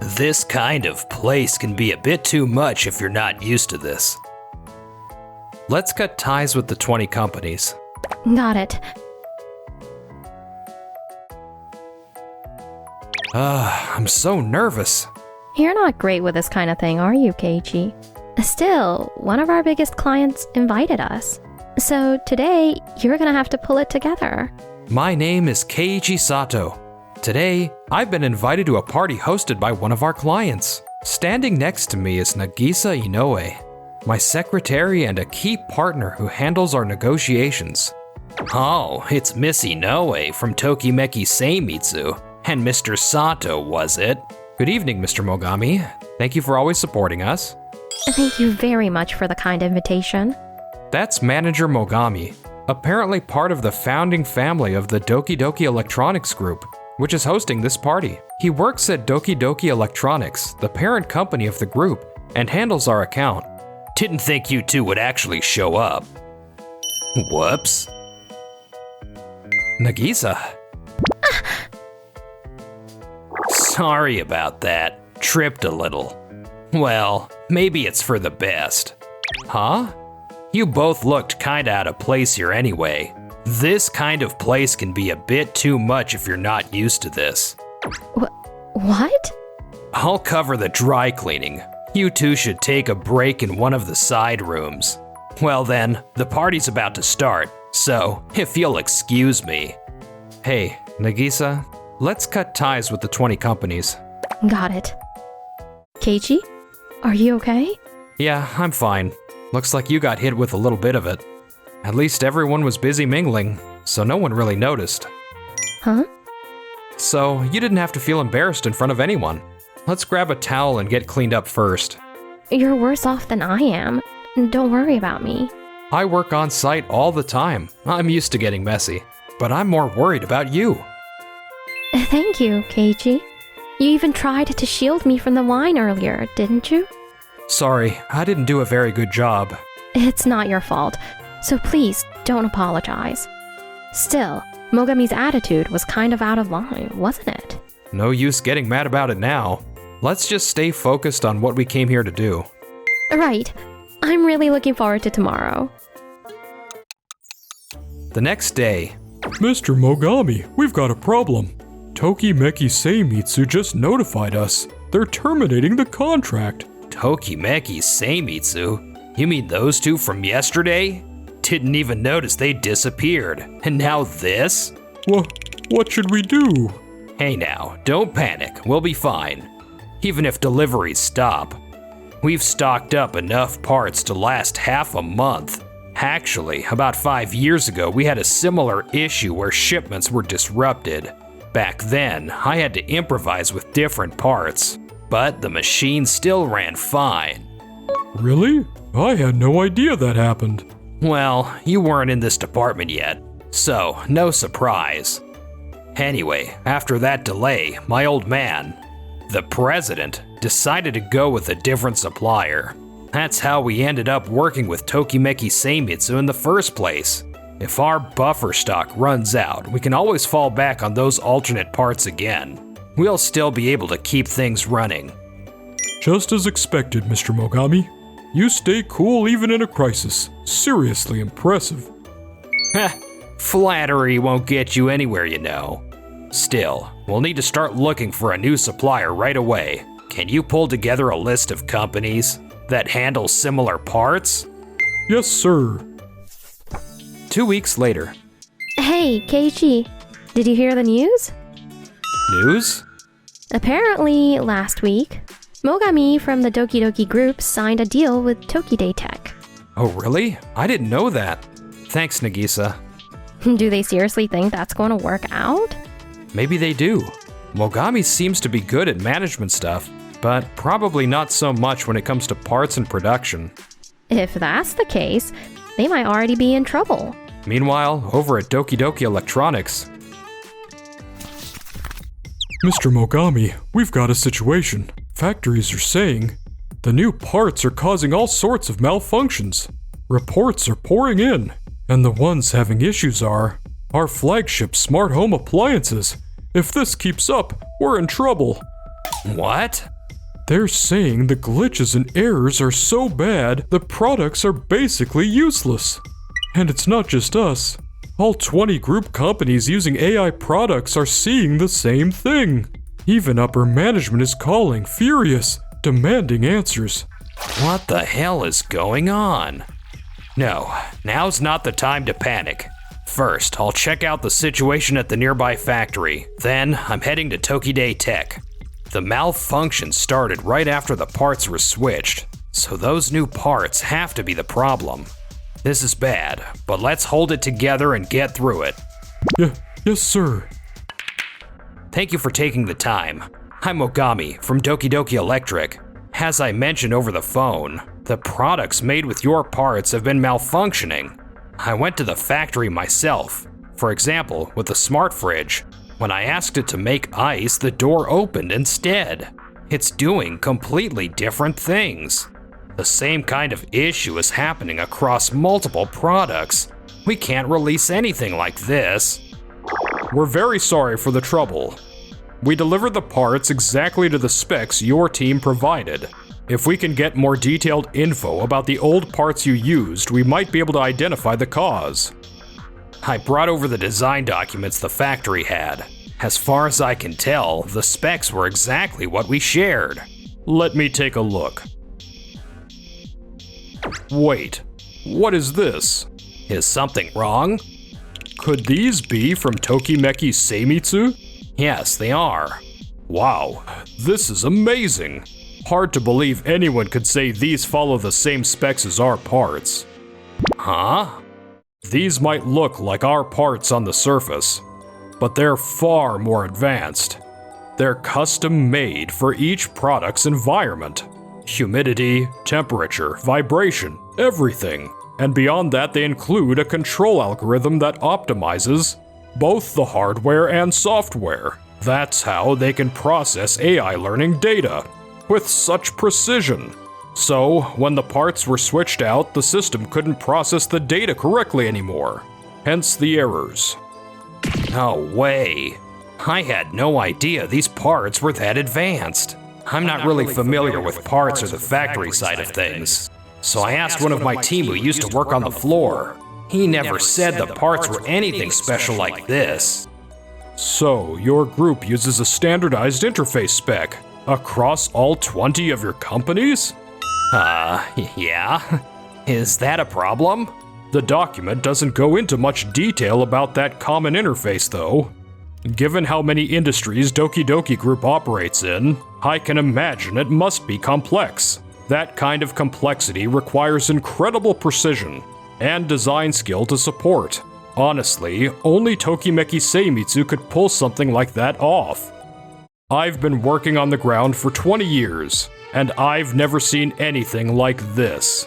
This kind of place can be a bit too much if you're not used to this. Let's cut ties with the 20 companies. Got it. I'm so nervous. You're not great with this kind of thing, are you, Keiichi? Still, one of our biggest clients invited us. So today, you're gonna have to pull it together. My name is Keiichi Sato. Today, I've been invited to a party hosted by one of our clients. Standing next to me is Nagisa Inoue, my secretary and a key partner who handles our negotiations. Oh, it's Miss Inoue from Tokimeki Seimitsu. And Mr. Sato, was it? Good evening, Mr. Mogami. Thank you for always supporting us. Thank you very much for the kind invitation. That's Manager Mogami, apparently part of the founding family of the Doki Doki Electronics Group, which is hosting this party. He works at Doki Doki Electronics, the parent company of the group, and handles our account. Didn't think you two would actually show up. Whoops. Nagisa. Sorry about that. Tripped a little. Well, maybe it's for the best. Huh? You both looked kinda out of place here anyway. This kind of place can be a bit too much if you're not used to this. What? I'll cover the dry cleaning. You two should take a break in one of the side rooms. Well then, the party's about to start, so if you'll excuse me. Hey, Nagisa, let's cut ties with the 20 companies. Got it. Keiichi, are you okay? Yeah, I'm fine. Looks like you got hit with a little bit of it. At least everyone was busy mingling, so no one really noticed. Huh? So you didn't have to feel embarrassed in front of anyone. Let's grab a towel and get cleaned up first. You're worse off than I am. Don't worry about me. I work on site all the time. I'm used to getting messy, but I'm more worried about you. Thank you, Keiichi. You even tried to shield me from the wine earlier, didn't you? Sorry, I didn't do a very good job. It's not your fault, so please don't apologize. Still, Mogami's attitude was kind of out of line, wasn't it? No use getting mad about it now. Let's just stay focused on what we came here to do. Right. I'm really looking forward to tomorrow. The next day. Mr. Mogami, we've got a problem. Tokimeki Seimitsu just notified us. They're terminating the contract. Tokimeki Seimitsu? You mean those two from yesterday? Didn't even notice they disappeared. And now this? What should we do? Hey now, don't panic. We'll be fine. Even if deliveries stop. We've stocked up enough parts to last half a month. Actually, about 5 years ago, we had a similar issue where shipments were disrupted. Back then, I had to improvise with different parts, but the machine still ran fine. Really? I had no idea that happened. Well, you weren't in this department yet, so no surprise. Anyway, after that delay, my old man, the president, decided to go with a different supplier. That's how we ended up working with Tokimeki Seimitsu in the first place. If our buffer stock runs out, we can always fall back on those alternate parts again. We'll still be able to keep things running. Just as expected, Mr. Mogami. You stay cool even in a crisis. Seriously impressive. Heh, flattery won't get you anywhere, you know. Still, we'll need to start looking for a new supplier right away. Can you pull together a list of companies that handle similar parts? Yes, sir. 2 weeks later. Hey, Keiichi, did you hear the news? News? Apparently, last week, Mogami from the Doki Doki Group signed a deal with Tokide Tech. Oh really? I didn't know that. Thanks, Nagisa. Do they seriously think that's going to work out? Maybe they do. Mogami seems to be good at management stuff, but probably not so much when it comes to parts and production. If that's the case, they might already be in trouble. Meanwhile, over at Doki Doki Electronics. Mr. Mogami, we've got a situation. Factories are saying the new parts are causing all sorts of malfunctions. Reports are pouring in, and the ones having issues are our flagship smart home appliances. If this keeps up, we're in trouble. What? They're saying the glitches and errors are so bad, the products are basically useless. And it's not just us. All 20 group companies using AI products are seeing the same thing. Even upper management is calling, furious, demanding answers. What the hell is going on? No, now's not the time to panic. First, I'll check out the situation at the nearby factory. Then, I'm heading to Tokide Tech. The malfunction started right after the parts were switched, so those new parts have to be the problem. This is bad, but let's hold it together and get through it. Yes, sir. Thank you for taking the time. I'm Mogami from Doki Doki Electric. As I mentioned over the phone, the products made with your parts have been malfunctioning. I went to the factory myself. For example, with the smart fridge. When I asked it to make ice, the door opened instead. It's doing completely different things. The same kind of issue is happening across multiple products. We can't release anything like this. We're very sorry for the trouble. We delivered the parts exactly to the specs your team provided. If we can get more detailed info about the old parts you used, we might be able to identify the cause. I brought over the design documents the factory had. As far as I can tell, the specs were exactly what we shared. Let me take a look. Wait, what is this? Is something wrong? Could these be from Tokimeki Seimitsu? Yes, they are. Wow, this is amazing. Hard to believe anyone could say these follow the same specs as our parts. Huh? These might look like our parts on the surface, but they're far more advanced. They're custom made for each product's environment. Humidity, temperature, vibration, everything. And beyond that, they include a control algorithm that optimizes both the hardware and software. That's how they can process AI learning data with such precision. So, when the parts were switched out, the system couldn't process the data correctly anymore. Hence the errors. No way. I had no idea these parts were that advanced. I'm not really familiar with parts or the factory side of things. So I asked one of my team who used to work on the floor. He never said the parts were anything special like this. So, your group uses a standardized interface spec across all 20 of your companies? Yeah. Is that a problem? The document doesn't go into much detail about that common interface, though. Given how many industries Doki Doki Group operates in, I can imagine it must be complex. That kind of complexity requires incredible precision and design skill to support. Honestly, only Tokimeki Seimitsu could pull something like that off. I've been working on the ground for 20 years, and I've never seen anything like this.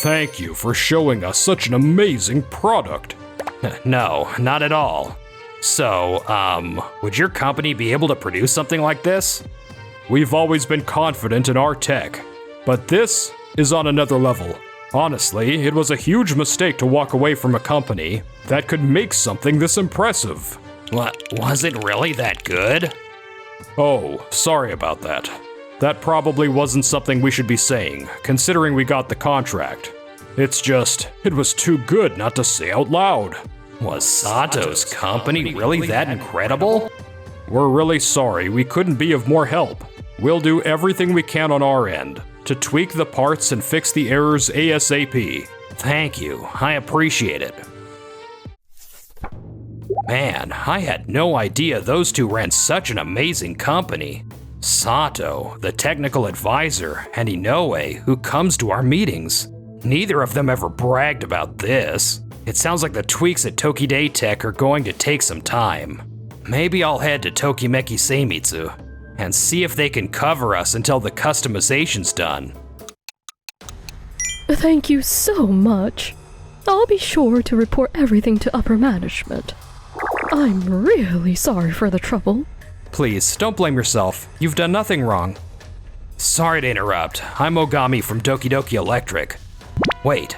Thank you for showing us such an amazing product. No, not at all. So, would your company be able to produce something like this? We've always been confident in our tech, but this is on another level. Honestly, it was a huge mistake to walk away from a company that could make something this impressive. What, was it really that good? Oh, sorry about that. That probably wasn't something we should be saying, considering we got the contract. It's just, it was too good not to say out loud. Was Sato's company really that incredible? We're really sorry we couldn't be of more help. We'll do everything we can on our end to tweak the parts and fix the errors ASAP. Thank you, I appreciate it. Man, I had no idea those two ran such an amazing company. Sato, the technical advisor, and Inoue, who comes to our meetings. Neither of them ever bragged about this. It sounds like the tweaks at Tokide Tech are going to take some time. Maybe I'll head to Tokimeki Seimitsu and see if they can cover us until the customization's done. Thank you so much. I'll be sure to report everything to upper management. I'm really sorry for the trouble. Please, don't blame yourself. You've done nothing wrong. Sorry to interrupt. I'm Mogami from Doki Doki Electric. Wait,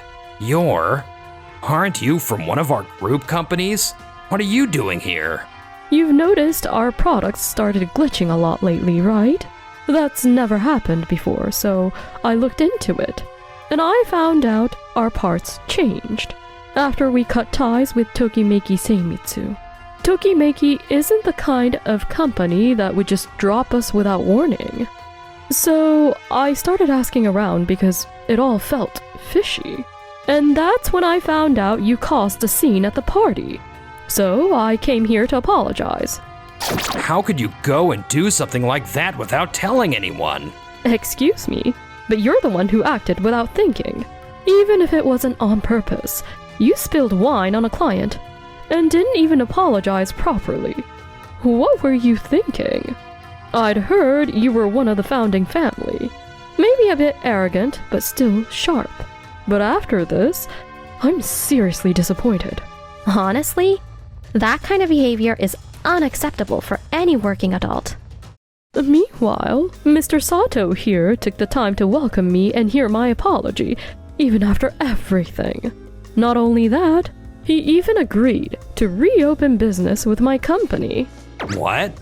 aren't you from one of our group companies? What are you doing here? You've noticed our products started glitching a lot lately, right? That's never happened before, so I looked into it. And I found out our parts changed after we cut ties with Tokimeki Seimitsu. Tokimeki isn't the kind of company that would just drop us without warning. So I started asking around because it all felt fishy. And that's when I found out you caused a scene at the party. So I came here to apologize. How could you go and do something like that without telling anyone? Excuse me, but you're the one who acted without thinking. Even if it wasn't on purpose, you spilled wine on a client and didn't even apologize properly. What were you thinking? I'd heard you were one of the founding family. Maybe a bit arrogant, but still sharp. But after this, I'm seriously disappointed. Honestly, that kind of behavior is unacceptable for any working adult. Meanwhile, Mr. Sato here took the time to welcome me and hear my apology, even after everything. Not only that, he even agreed to reopen business with my company. What?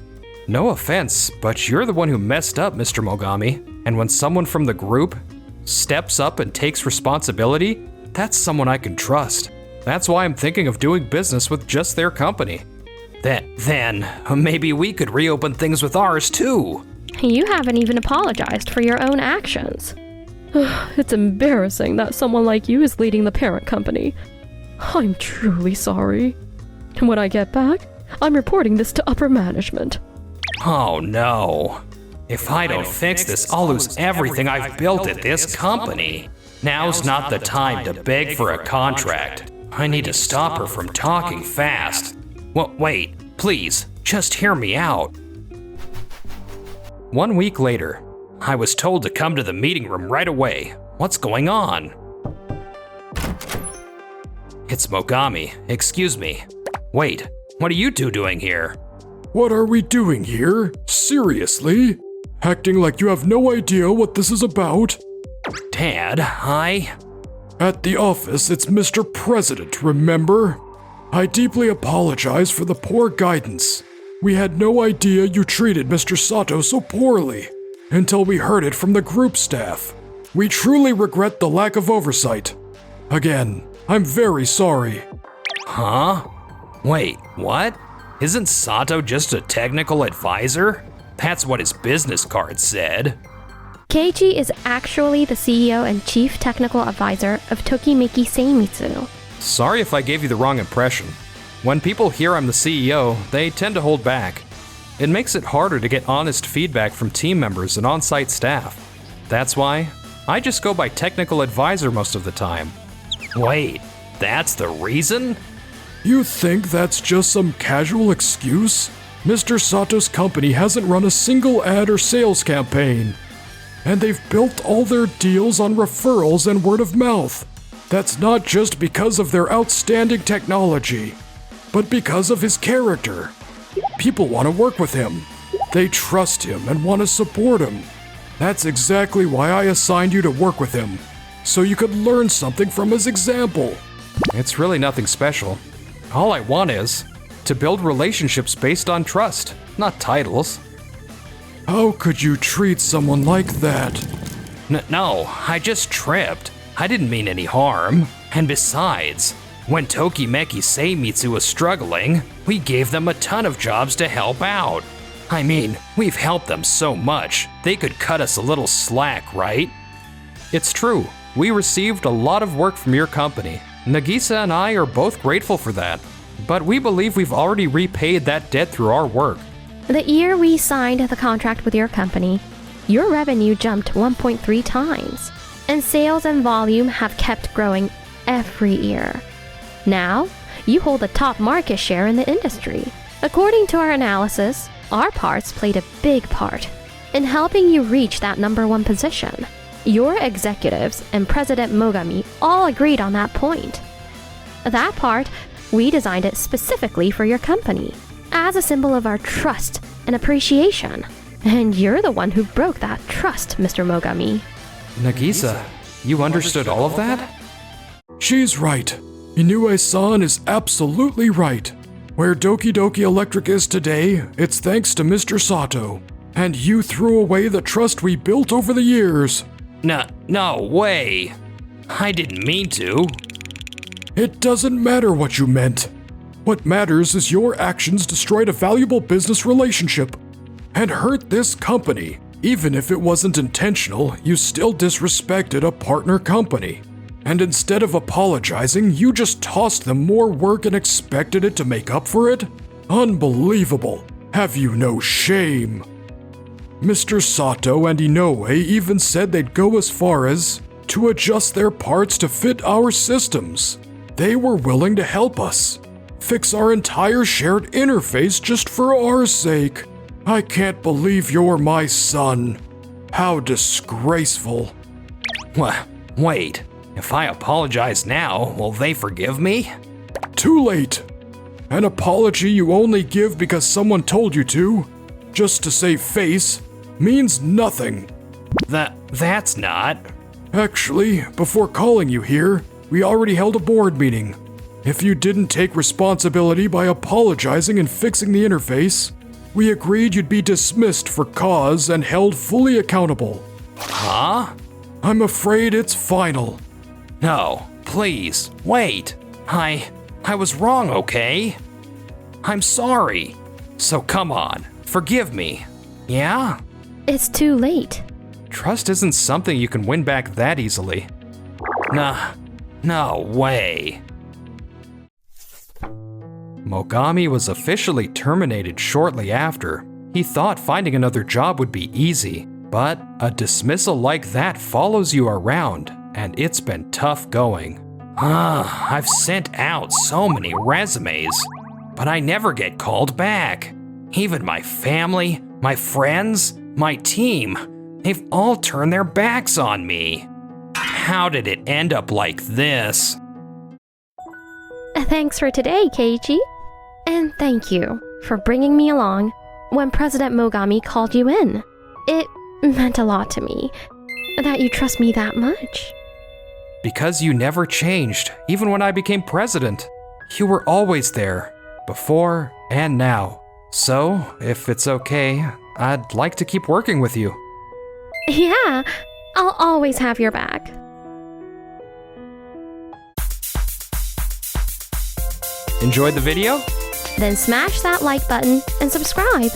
No offense, but you're the one who messed up, Mr. Mogami. And when someone from the group steps up and takes responsibility, that's someone I can trust. That's why I'm thinking of doing business with just their company. Then, maybe we could reopen things with ours too. You haven't even apologized for your own actions. It's embarrassing that someone like you is leading the parent company. I'm truly sorry. When I get back, I'm reporting this to upper management. Oh no. If I don't fix this, I'll lose everything I've built at this company. Now's not the time to beg for a contract. I need to stop her from talking fast. Well, wait, please, just hear me out. 1 week later, I was told to come to the meeting room right away. What's going on? It's Mogami, excuse me. Wait, what are you two doing here? What are we doing here? Seriously? Acting like you have no idea what this is about? Dad, At the office, it's Mr. President, remember? I deeply apologize for the poor guidance. We had no idea you treated Mr. Sato so poorly until we heard it from the group staff. We truly regret the lack of oversight. Again, I'm very sorry. Huh? Wait, what? Isn't Sato just a technical advisor? That's what his business card said. Keiichi is actually the CEO and Chief Technical Advisor of Tokimeki Seimitsu. Sorry if I gave you the wrong impression. When people hear I'm the CEO, they tend to hold back. It makes it harder to get honest feedback from team members and on-site staff. That's why I just go by technical advisor most of the time. Wait, that's the reason? You think that's just some casual excuse? Mr. Sato's company hasn't run a single ad or sales campaign. And they've built all their deals on referrals and word of mouth. That's not just because of their outstanding technology, but because of his character. People want to work with him. They trust him and want to support him. That's exactly why I assigned you to work with him, so you could learn something from his example. It's really nothing special. All I want is to build relationships based on trust, not titles. How could you treat someone like that? No, I just tripped. I didn't mean any harm. And besides, when Tokimeki Seimitsu was struggling, we gave them a ton of jobs to help out. I mean, we've helped them so much, they could cut us a little slack, right? It's true, we received a lot of work from your company. Nagisa and I are both grateful for that, but we believe we've already repaid that debt through our work. The year we signed the contract with your company, your revenue jumped 1.3 times, and sales and volume have kept growing every year. Now, you hold the top market share in the industry. According to our analysis, our parts played a big part in helping you reach that #1 position. Your executives and President Mogami all agreed on that point. That part, we designed it specifically for your company, as a symbol of our trust and appreciation. And you're the one who broke that trust, Mr. Mogami. Nagisa, you understood all of that? She's right. Inoue-san is absolutely right. Where Doki Doki Electric is today, it's thanks to Mr. Sato. And you threw away the trust we built over the years. No way. I didn't mean to. It doesn't matter what you meant. What matters is your actions destroyed a valuable business relationship and hurt this company. Even if it wasn't intentional, you still disrespected a partner company. And instead of apologizing, you just tossed them more work and expected it to make up for it? Unbelievable. Have you no shame? Mr. Sato and Inoue even said they'd go as far as to adjust their parts to fit our systems. They were willing to help us fix our entire shared interface just for our sake. I can't believe you're my son. How disgraceful. Wait, if I apologize now, will they forgive me? Too late. An apology you only give because someone told you to, just to save face, means nothing. That's not. Actually, before calling you here, we already held a board meeting. If you didn't take responsibility by apologizing and fixing the interface, we agreed you'd be dismissed for cause and held fully accountable. Huh? I'm afraid it's final. No, please, wait. I was wrong, okay? I'm sorry. So come on, forgive me. Yeah? It's too late. Trust isn't something you can win back that easily. No way. Mogami was officially terminated shortly after. He thought finding another job would be easy, but a dismissal like that follows you around, and it's been tough going. I've sent out so many resumes, but I never get called back. Even my family, my friends, my team, they've all turned their backs on me. How did it end up like this? Thanks for today, Keiichi. And thank you for bringing me along when President Mogami called you in. It meant a lot to me that you trust me that much. Because you never changed, even when I became president. You were always there, before and now. So, if it's okay, I'd like to keep working with you. Yeah, I'll always have your back. Enjoyed the video? Then smash that like button and subscribe.